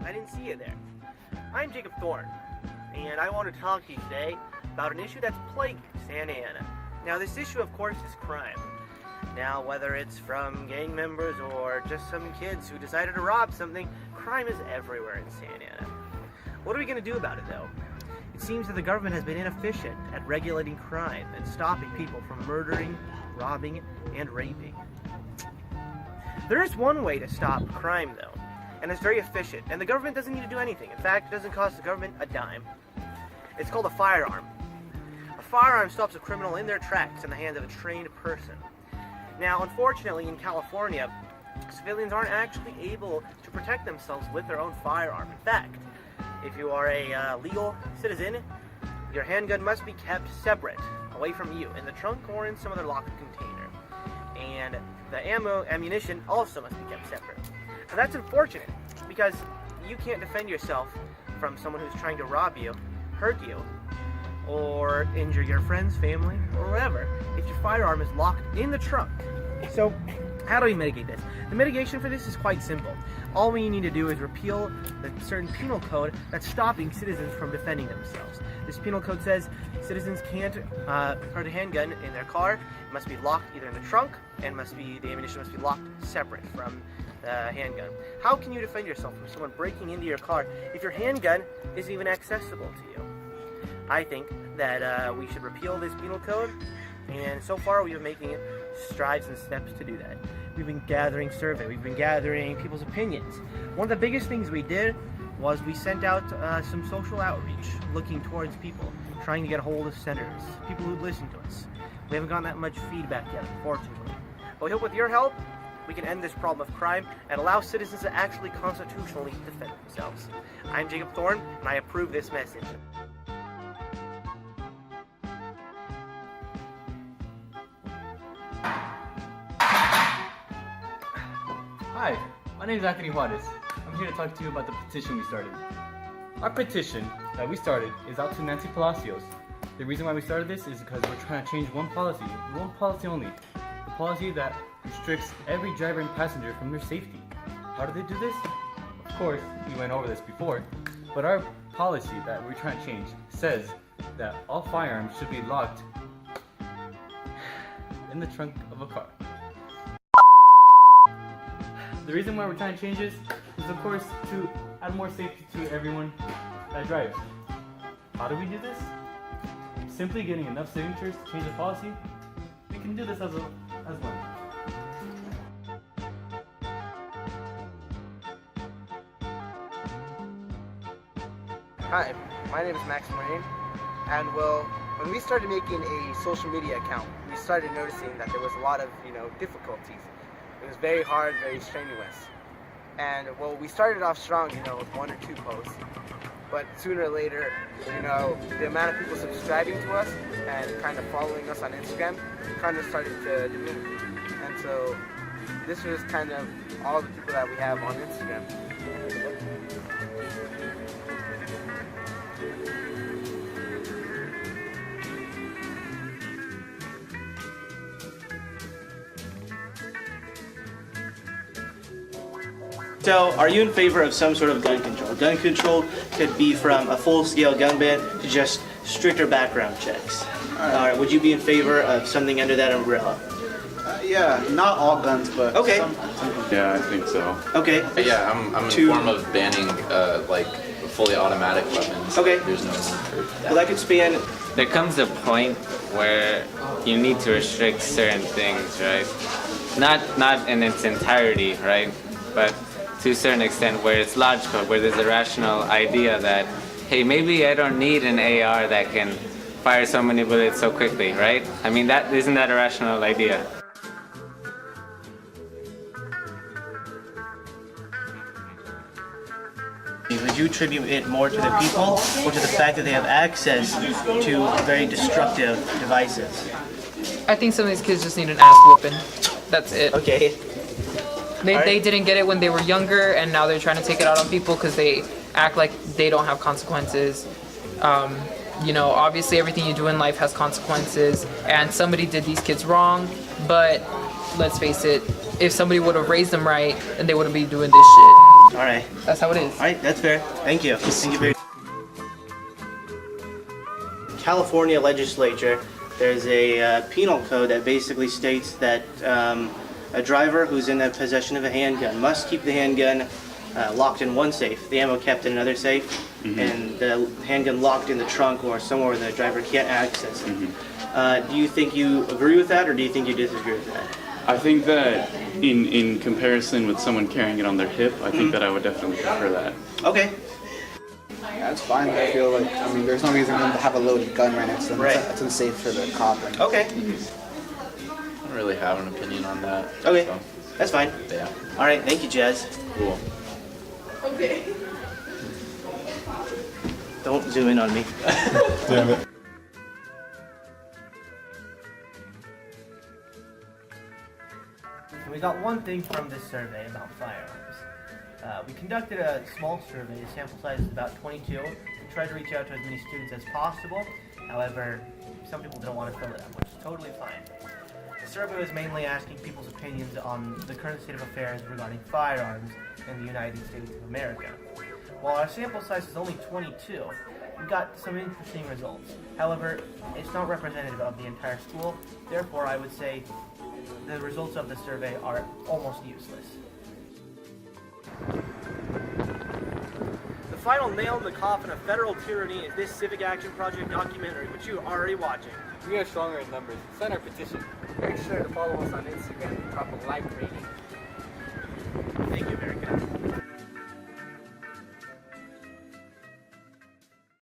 I didn't see you there. I'm Jacob Thorne, and I want to talk to you today about an issue that's plaguing Santa Ana. Now, this issue, of course, is crime. Now, whether it's from gang members or just some kids who decided to rob something, crime is everywhere in Santa Ana. What are we going to do about it, though? It seems that the government has been inefficient at regulating crime and stopping people from murdering, robbing, and raping. There is one way to stop crime, though, and it's very efficient, and the government doesn't need to do anything. In fact, it doesn't cost the government a dime. It's called a firearm. A firearm stops a criminal in their tracks in the hands of a trained person. Now, unfortunately, in California, civilians aren't actually able to protect themselves with their own firearm. In fact, if you are a legal citizen, your handgun must be kept separate, away from you, in the trunk or in some other locked container. And the ammunition also must be kept separate. Now that's unfortunate, because you can't defend yourself from someone who's trying to rob you, hurt you, or injure your friends, family, or whatever, if your firearm is locked in the trunk. So, how do we mitigate this? The mitigation for this is quite simple. All we need to do is repeal the certain penal code that's stopping citizens from defending themselves. This penal code says citizens can't hurt a handgun in their car. It must be locked either in the trunk, and the ammunition must be locked separate from the handgun. How can you defend yourself from someone breaking into your car if your handgun isn't even accessible to you? I think that we should repeal this penal code, and so far we've been making strides and steps to do that. We've been gathering surveys, we've been gathering people's opinions. One of the biggest things we did was we sent out some social outreach, looking towards people, trying to get a hold of senators, people who'd listen to us. We haven't gotten that much feedback yet, unfortunately. But we hope with your help, we can end this problem of crime and allow citizens to actually constitutionally defend themselves. I'm Jacob Thorne, and I approve this message. Hi, my name is Anthony Juarez. I'm here to talk to you about the petition we started. Our petition that we started is out to Nancy Palacios. The reason why we started this is because we're trying to change one policy only. The policy that restricts every driver and passenger from their safety. How do they do this? Of course, we went over this before, but our policy that we're trying to change says that all firearms should be locked in the trunk of a car. The reason why we're trying to change this is, of course, to add more safety to everyone that drives. How do we do this? Simply getting enough signatures to change the policy. We can do this as one. Hi, my name is Max Marine, and when we started making a social media account, we started noticing that there was a lot of, difficulties. It was very hard, very strenuous. And we started off strong, with one or two posts. But sooner or later, the amount of people subscribing to us and kind of following us on Instagram kind of started to diminish. And so this was kind of all the people that we have on Instagram. So, are you in favor of some sort of gun control? Gun control could be from a full-scale gun ban to just stricter background checks. Alright, would you be in favor of something under that umbrella? Yeah, not all guns, but okay. Some. Yeah, I think so. Okay. Yeah, I'm in form of banning like fully automatic weapons. Okay. There's no need for that. Well, that could span. There comes a point where you need to restrict certain things, right? Not in its entirety, right? But to a certain extent where it's logical, where there's a rational idea that, hey, maybe I don't need an AR that can fire so many bullets so quickly, right? I mean, isn't that a rational idea? Would you attribute it more to the people or to the fact that they have access to very destructive devices? I think some of these kids just need an ass whooping. That's it. Okay. They didn't get it when they were younger, and now they're trying to take it out on people because they act like they don't have consequences. Obviously everything you do in life has consequences, and somebody did these kids wrong, but let's face it, if somebody would have raised them right, then they wouldn't be doing this shit. All right. That's how it is. All right, that's fair. Thank you. Thank you very California legislature, there's a penal code that basically states that a driver who's in the possession of a handgun must keep the handgun locked in one safe, the ammo kept in another safe, and the handgun locked in the trunk or somewhere where the driver can't access it. Do you think you agree with that, or do you think you disagree with that? I think that in comparison with someone carrying it on their hip, I think that I would definitely prefer that. Okay. That's fine. I feel like, I mean, there's no reason for them to have a loaded gun right next to them. Right. It's unsafe for the cop. Okay. I don't really have an opinion on that. Okay. So, That's fine. yeah. All right. Thank you, Jazz. Cool. Okay. Don't zoom in on me. Damn it. We got one thing from this survey about firearms. We conducted a small survey. The sample size is about 22. We tried to reach out to as many students as possible. However, some people didn't want to fill it out, which is totally fine. The survey was mainly asking people's opinions on the current state of affairs regarding firearms in the United States of America. While our sample size is only 22, we got some interesting results. However, it's not representative of the entire school. Therefore, I would say the results of the survey are almost useless. The final nail in the coffin of federal tyranny is this Civic Action Project documentary, which you are already watching. We are stronger in numbers. Sign our petition. Make sure to follow us on Instagram and drop a like rating. Thank you, America.